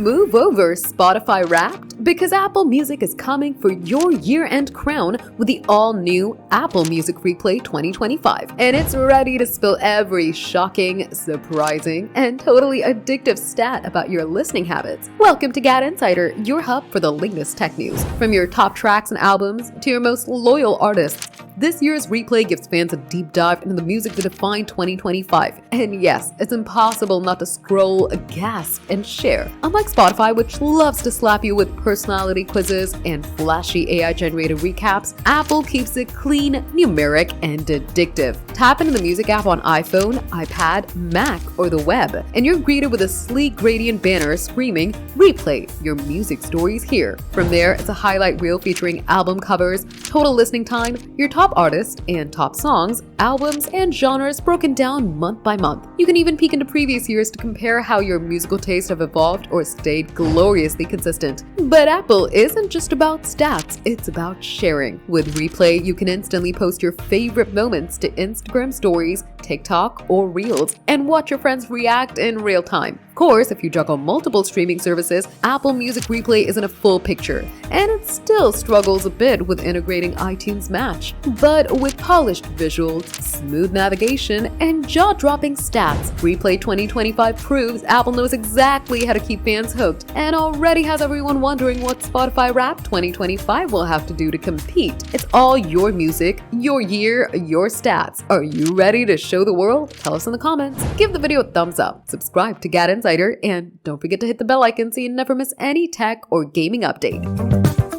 Move over, Spotify Wrapped, because Apple Music is coming for your year-end crown with the all-new Apple Music Replay 2025. And it's ready to spill every shocking, surprising, and totally addictive stat about your listening habits. Welcome to GadInsider, your hub for the latest tech news. From your top tracks and albums to your most loyal artists, this year's replay gives fans a deep dive into the music that defined 2025. And yes, it's impossible not to scroll, gasp, and share. Unlike Spotify, which loves to slap you with personality quizzes and flashy AI-generated recaps, Apple keeps it clean, numeric, and addictive. Tap into the music app on iPhone, iPad, Mac, or the web, and you're greeted with a sleek gradient banner screaming, "Replay your music stories here." From there, it's a highlight reel featuring album covers, total listening time, your top artists and top songs, albums, and genres broken down month by month. You can even peek into previous years to compare how your musical tastes have evolved or stayed gloriously consistent. But Apple isn't just about stats, it's about sharing. With Replay, you can instantly post your favorite moments to Instagram stories, TikTok, or Reels, and watch your friends react in real time. Of course, if you juggle multiple streaming services, Apple Music Replay isn't a full picture, and it still struggles a bit with integrating iTunes Match. But with polished visuals, smooth navigation, and jaw-dropping stats, Replay 2025 proves Apple knows exactly how to keep fans hooked, and already has everyone wondering what Spotify Wrapped 2025 will have to do to compete. It's all your music, your year, your stats. Are you ready to show the world? Tell us in the comments. Give the video a thumbs up, subscribe to GadInsider, and don't forget to hit the bell icon so you never miss any tech or gaming update.